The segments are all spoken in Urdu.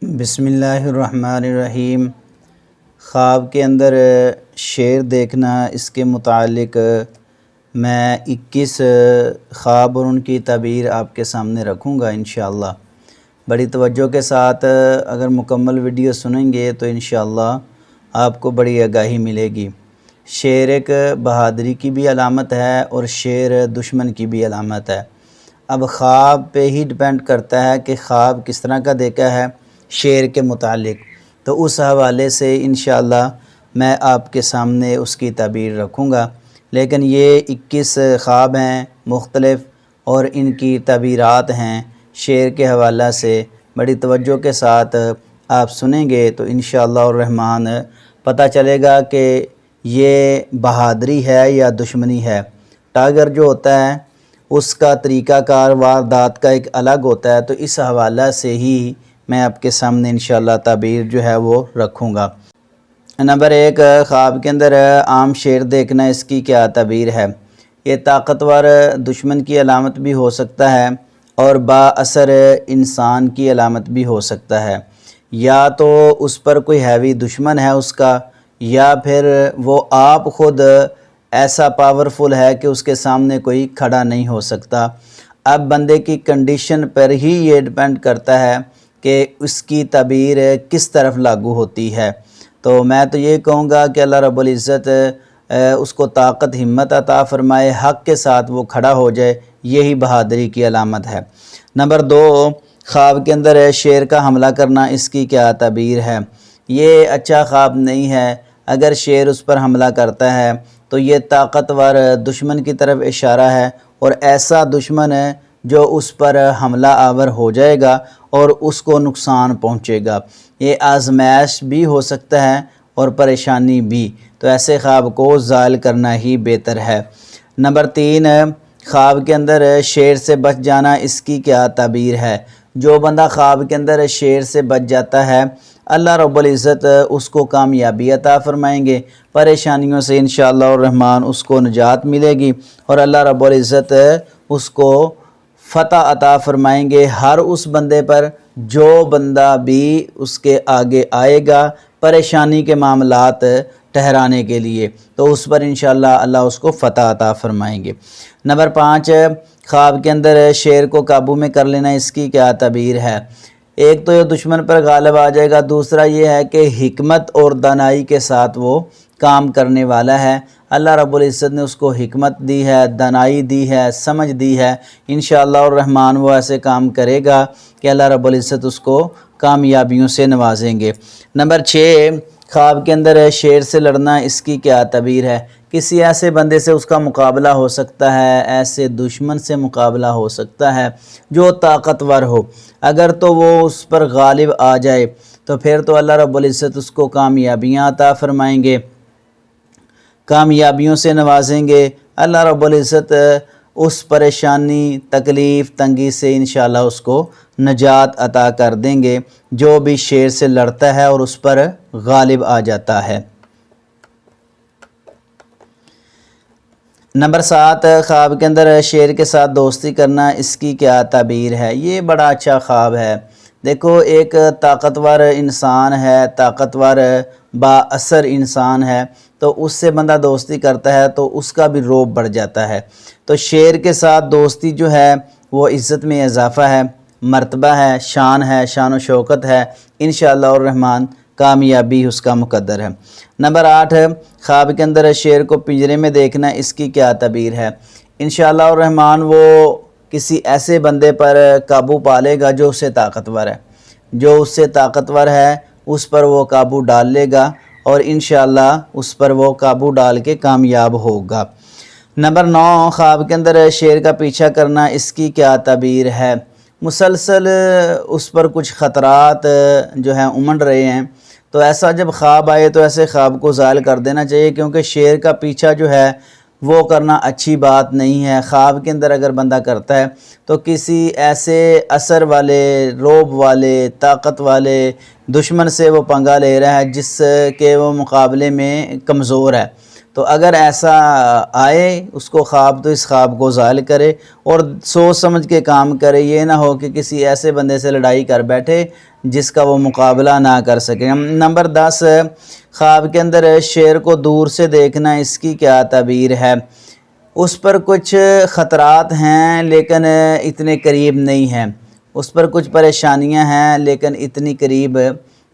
بسم اللہ الرحمن الرحیم۔ خواب کے اندر شیر دیکھنا، اس کے متعلق میں 21 خواب اور ان کی تعبیر آپ کے سامنے رکھوں گا انشاءاللہ۔ بڑی توجہ کے ساتھ اگر مکمل ویڈیو سنیں گے تو انشاءاللہ آپ کو بڑی آگاہی ملے گی۔ شیر ایک بہادری کی بھی علامت ہے اور شیر دشمن کی بھی علامت ہے۔ اب خواب پہ ہی ڈیپینڈ کرتا ہے کہ خواب کس طرح کا دیکھا ہے شیر کے متعلق، تو اس حوالے سے انشاءاللہ میں آپ کے سامنے اس کی تعبیر رکھوں گا۔ لیکن یہ 21 خواب ہیں مختلف اور ان کی تعبیرات ہیں شیر کے حوالہ سے۔ بڑی توجہ کے ساتھ آپ سنیں گے تو انشاءاللہ الرحمن پتہ چلے گا کہ یہ بہادری ہے یا دشمنی ہے۔ ٹائگر جو ہوتا ہے اس کا طریقہ کار واردات کا ایک الگ ہوتا ہے، تو اس حوالہ سے ہی میں آپ کے سامنے انشاءاللہ تعبیر جو ہے وہ رکھوں گا۔ نمبر 1، خواب کے اندر عام شیر دیکھنا، اس کی کیا تعبیر ہے؟ یہ طاقتور دشمن کی علامت بھی ہو سکتا ہے اور با اثر انسان کی علامت بھی ہو سکتا ہے۔ یا تو اس پر کوئی ہیوی دشمن ہے اس کا، یا پھر وہ آپ خود ایسا پاورفل ہے کہ اس کے سامنے کوئی کھڑا نہیں ہو سکتا۔ اب بندے کی کنڈیشن پر ہی یہ ڈیپینڈ کرتا ہے کہ اس کی تعبیر کس طرف لاگو ہوتی ہے۔ تو میں تو یہ کہوں گا کہ اللہ رب العزت اس کو طاقت ہمت عطا فرمائے، حق کے ساتھ وہ کھڑا ہو جائے، یہی بہادری کی علامت ہے۔ نمبر 2، خواب کے اندر شیر کا حملہ کرنا، اس کی کیا تعبیر ہے؟ یہ اچھا خواب نہیں ہے۔ اگر شیر اس پر حملہ کرتا ہے تو یہ طاقتور دشمن کی طرف اشارہ ہے، اور ایسا دشمن ہے جو اس پر حملہ آور ہو جائے گا اور اس کو نقصان پہنچے گا۔ یہ آزمائش بھی ہو سکتا ہے اور پریشانی بھی، تو ایسے خواب کو زائل کرنا ہی بہتر ہے۔ نمبر 3، خواب کے اندر شیر سے بچ جانا، اس کی کیا تعبیر ہے؟ جو بندہ خواب کے اندر شیر سے بچ جاتا ہے اللہ رب العزت اس کو کامیابی عطا فرمائیں گے، پریشانیوں سے انشاءاللہ الرحمن اس کو نجات ملے گی، اور اللہ رب العزت اس کو فتح عطا فرمائیں گے ہر اس بندے پر جو بندہ بھی اس کے آگے آئے گا پریشانی کے معاملات ٹھہرانے کے لیے، تو اس پر انشاءاللہ اللہ اس کو فتح عطا فرمائیں گے۔ نمبر 5، خواب کے اندر شیر کو قابو میں کر لینا، اس کی کیا تعبیر ہے؟ ایک تو یہ دشمن پر غالب آ جائے گا، دوسرا یہ ہے کہ حکمت اور دانائی کے ساتھ وہ کام کرنے والا ہے۔ اللہ رب العزت نے اس کو حکمت دی ہے، دانائی دی ہے، سمجھ دی ہے، انشاءاللہ الرحمن وہ ایسے کام کرے گا کہ اللہ رب العزت اس کو کامیابیوں سے نوازیں گے۔ نمبر 6، خواب کے اندر شیر سے لڑنا، اس کی کیا تعبیر ہے؟ کسی ایسے بندے سے اس کا مقابلہ ہو سکتا ہے، ایسے دشمن سے مقابلہ ہو سکتا ہے جو طاقتور ہو۔ اگر تو وہ اس پر غالب آ جائے تو پھر تو اللہ رب العزت اس کو کامیابیاں عطا فرمائیں گے، کامیابیوں سے نوازیں گے۔ اللہ رب العزت اس پریشانی، تکلیف، تنگی سے انشاءاللہ اس کو نجات عطا کر دیں گے جو بھی شیر سے لڑتا ہے اور اس پر غالب آ جاتا ہے۔ نمبر 7، خواب کے اندر شیر کے ساتھ دوستی کرنا، اس کی کیا تعبیر ہے؟ یہ بڑا اچھا خواب ہے۔ دیکھو، ایک طاقتور انسان ہے، طاقتور با اثر انسان ہے، تو اس سے بندہ دوستی کرتا ہے تو اس کا بھی روب بڑھ جاتا ہے۔ تو شیر کے ساتھ دوستی جو ہے وہ عزت میں اضافہ ہے، مرتبہ ہے، شان و شوکت ہے، انشاءاللہ الرحمن کامیابی اس کا مقدر ہے۔ نمبر 8، خواب کے اندر شیر کو پنجرے میں دیکھنا، اس کی کیا تعبیر ہے؟ انشاءاللہ الرحمن وہ کسی ایسے بندے پر قابو پا لے گا جو اس سے طاقتور ہے، جو اس سے طاقتور ہے اس پر وہ قابو ڈال لے گا، اور انشاءاللہ اس پر وہ قابو ڈال کے کامیاب ہوگا۔ نمبر 9، خواب کے اندر شیر کا پیچھا کرنا، اس کی کیا تعبیر ہے؟ مسلسل اس پر کچھ خطرات جو ہیں امنڈ رہے ہیں، تو ایسا جب خواب آئے تو ایسے خواب کو زائل کر دینا چاہیے، کیونکہ شیر کا پیچھا جو ہے وہ کرنا اچھی بات نہیں ہے۔ خواب کے اندر اگر بندہ کرتا ہے تو کسی ایسے اثر والے، روب والے، طاقت والے دشمن سے وہ پنگا لے رہا ہے جس کے وہ مقابلے میں کمزور ہے، تو اگر ایسا آئے اس کو خواب تو اس خواب کو زائل کرے اور سوچ سمجھ کے کام کرے، یہ نہ ہو کہ کسی ایسے بندے سے لڑائی کر بیٹھے جس کا وہ مقابلہ نہ کر سکے۔ نمبر 10، خواب کے اندر شیر کو دور سے دیکھنا، اس کی کیا تعبیر ہے؟ اس پر کچھ خطرات ہیں لیکن اتنے قریب نہیں ہیں، اس پر کچھ پریشانیاں ہیں لیکن اتنی قریب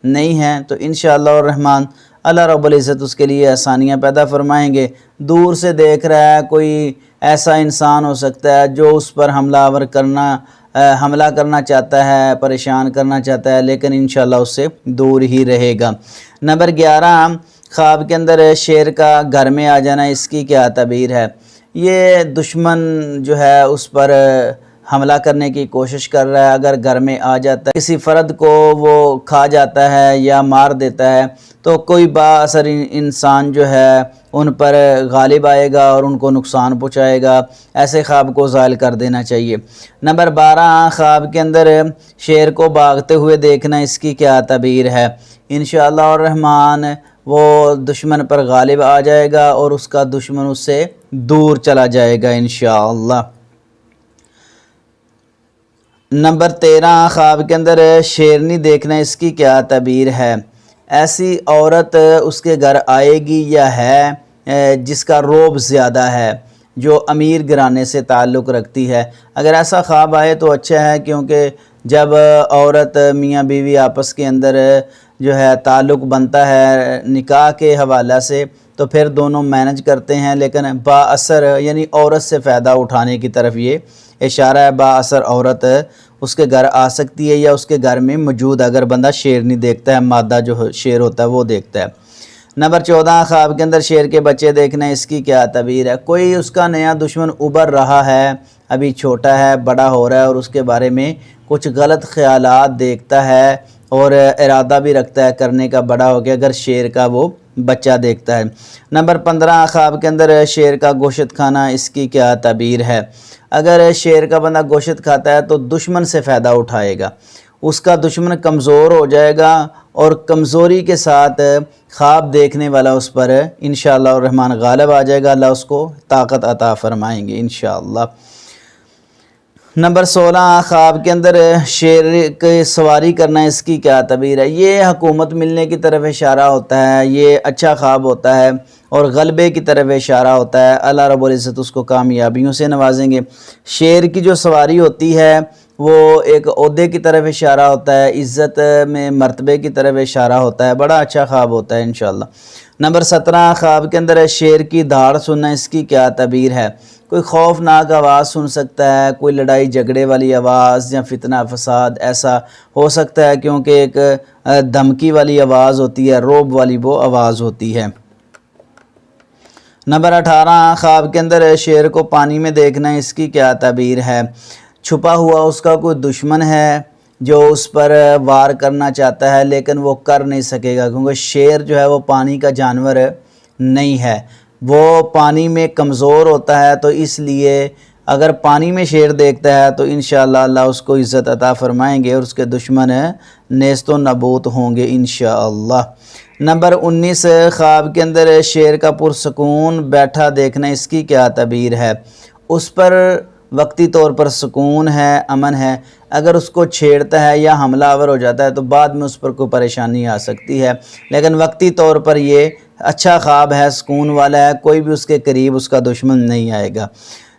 نہیں ہیں، تو انشاءاللہ الرحمن اللہ رب العزت اس کے لیے آسانیاں پیدا فرمائیں گے۔ دور سے دیکھ رہا ہے، کوئی ایسا انسان ہو سکتا ہے جو اس پر حملہ کرنا چاہتا ہے، پریشان کرنا چاہتا ہے، لیکن انشاءاللہ اس سے دور ہی رہے گا۔ نمبر 11، خواب کے اندر شیر کا گھر میں آ جانا، اس کی کیا تعبیر ہے؟ یہ دشمن جو ہے اس پر حملہ کرنے کی کوشش کر رہا ہے، اگر گھر میں آ جاتا ہے، کسی فرد کو وہ کھا جاتا ہے یا مار دیتا ہے تو کوئی با اثر انسان جو ہے ان پر غالب آئے گا اور ان کو نقصان پہنچائے گا، ایسے خواب کو زائل کر دینا چاہیے۔ نمبر 12، خواب کے اندر شیر کو بھاگتے ہوئے دیکھنا، اس کی کیا تعبیر ہے؟ انشاءاللہ الرحمن وہ دشمن پر غالب آ جائے گا اور اس کا دشمن اس سے دور چلا جائے گا انشاءاللہ۔ نمبر 13، خواب کے اندر شیرنی دیکھنا، اس کی کیا تعبیر ہے؟ ایسی عورت اس کے گھر آئے گی یا ہے جس کا رعب زیادہ ہے، جو امیر گھرانے سے تعلق رکھتی ہے۔ اگر ایسا خواب آئے تو اچھا ہے، کیونکہ جب عورت میاں بیوی آپس کے اندر جو ہے تعلق بنتا ہے نکاح کے حوالہ سے تو پھر دونوں مینج کرتے ہیں، لیکن با اثر یعنی عورت سے فائدہ اٹھانے کی طرف یہ اشارہ ہے۔ با اثر عورت اس کے گھر آ سکتی ہے یا اس کے گھر میں موجود اگر بندہ شیرنی دیکھتا ہے، مادہ جو شیر ہوتا ہے وہ دیکھتا ہے۔ نمبر 14، خواب کے اندر شیر کے بچے دیکھنا، اس کی کیا تعبیر ہے؟ کوئی اس کا نیا دشمن ابھر رہا ہے، ابھی چھوٹا ہے، بڑا ہو رہا ہے اور اس کے بارے میں کچھ غلط خیالات دیکھتا ہے اور ارادہ بھی رکھتا ہے کرنے کا بڑا ہو کے، اگر شیر کا وہ بچہ دیکھتا ہے۔ نمبر 15، خواب کے اندر شیر کا گوشت کھانا، اس کی کیا تعبیر ہے؟ اگر شیر کا بندہ گوشت کھاتا ہے تو دشمن سے فائدہ اٹھائے گا، اس کا دشمن کمزور ہو جائے گا اور کمزوری کے ساتھ خواب دیکھنے والا اس پر انشاءاللہ الرحمن غالب آ جائے گا، اللہ اس کو طاقت عطا فرمائیں گے انشاءاللہ۔ نمبر 16، خواب کے اندر شیر کی سواری کرنا، اس کی کیا تعبیر ہے؟ یہ حکومت ملنے کی طرف اشارہ ہوتا ہے، یہ اچھا خواب ہوتا ہے اور غلبے کی طرف اشارہ ہوتا ہے، اللہ رب العزت اس کو کامیابیوں سے نوازیں گے۔ شیر کی جو سواری ہوتی ہے وہ ایک عہدے کی طرف اشارہ ہوتا ہے، عزت میں مرتبے کی طرف اشارہ ہوتا ہے، بڑا اچھا خواب ہوتا ہے انشاءاللہ۔ نمبر 17، خواب کے اندر شیر کی دھاڑ سننا، اس کی کیا تعبیر ہے؟ کوئی خوفناک آواز سن سکتا ہے، کوئی لڑائی جھگڑے والی آواز یا فتنہ فساد ایسا ہو سکتا ہے، کیونکہ ایک دھمکی والی آواز ہوتی ہے، رعب والی وہ آواز ہوتی ہے۔ نمبر 18، خواب کے اندر شیر کو پانی میں دیکھنا، اس کی کیا تعبیر ہے؟ چھپا ہوا اس کا کوئی دشمن ہے جو اس پر وار کرنا چاہتا ہے لیکن وہ کر نہیں سکے گا، کیونکہ شیر جو ہے وہ پانی کا جانور نہیں ہے، وہ پانی میں کمزور ہوتا ہے، تو اس لیے اگر پانی میں شیر دیکھتا ہے تو انشاءاللہ اللہ اس کو عزت عطا فرمائیں گے اور اس کے دشمن نیست و نابود ہوں گے انشاءاللہ۔ نمبر 19، خواب کے اندر شیر کا پرسکون بیٹھا دیکھنا، اس کی کیا تعبیر ہے؟ اس پر وقتی طور پر سکون ہے، امن ہے، اگر اس کو چھیڑتا ہے یا حملہ آور ہو جاتا ہے تو بعد میں اس پر کوئی پریشانی آ سکتی ہے، لیکن وقتی طور پر یہ اچھا خواب ہے، سکون والا ہے، کوئی بھی اس کے قریب اس کا دشمن نہیں آئے گا۔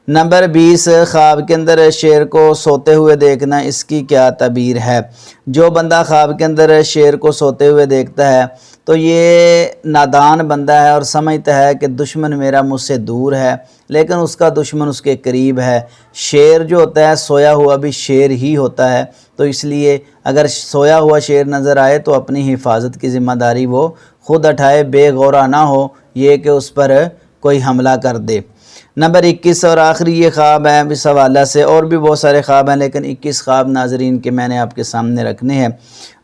نمبر 20، خواب کے اندر شیر کو سوتے ہوئے دیکھنا، اس کی کیا تعبیر ہے؟ جو بندہ خواب کے اندر شیر کو سوتے ہوئے دیکھتا ہے تو یہ نادان بندہ ہے اور سمجھتا ہے کہ دشمن میرا مجھ سے دور ہے، لیکن اس کا دشمن اس کے قریب ہے۔ شیر جو ہوتا ہے سویا ہوا بھی شیر ہی ہوتا ہے، تو اس لیے اگر سویا ہوا شیر نظر آئے تو اپنی حفاظت کی ذمہ داری وہ خود اٹھائے، بے غورہ نہ ہو یہ کہ اس پر کوئی حملہ کر دے۔ نمبر 21 اور آخری یہ خواب ہے اس حوالہ سے، اور بھی بہت سارے خواب ہیں لیکن 21 خواب ناظرین کے میں نے آپ کے سامنے رکھنے ہیں،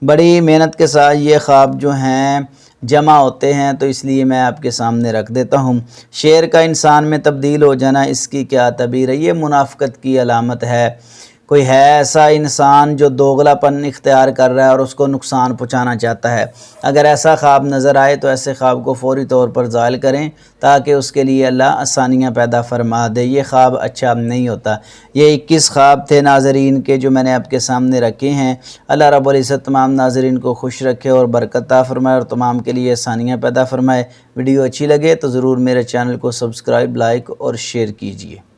بڑی محنت کے ساتھ یہ خواب جو ہیں جمع ہوتے ہیں تو اس لیے میں آپ کے سامنے رکھ دیتا ہوں۔ شیر کا انسان میں تبدیل ہو جانا، اس کی کیا تعبیر ہے؟ یہ منافقت کی علامت ہے، کوئی ہے ایسا انسان جو دوغلاپن اختیار کر رہا ہے اور اس کو نقصان پہنچانا چاہتا ہے، اگر ایسا خواب نظر آئے تو ایسے خواب کو فوری طور پر زائل کریں تاکہ اس کے لیے اللہ آسانیاں پیدا فرما دے۔ یہ خواب اچھا نہیں ہوتا۔ یہ 21 خواب تھے ناظرین کے جو میں نے آپ کے سامنے رکھے ہیں۔ اللہ رب العزت تمام ناظرین کو خوش رکھے اور برکت عطا فرمائے اور تمام کے لیے آسانیاں پیدا فرمائے۔ ویڈیو اچھی لگے تو ضرور میرے چینل کو سبسکرائب، لائک اور شیئر کیجیے۔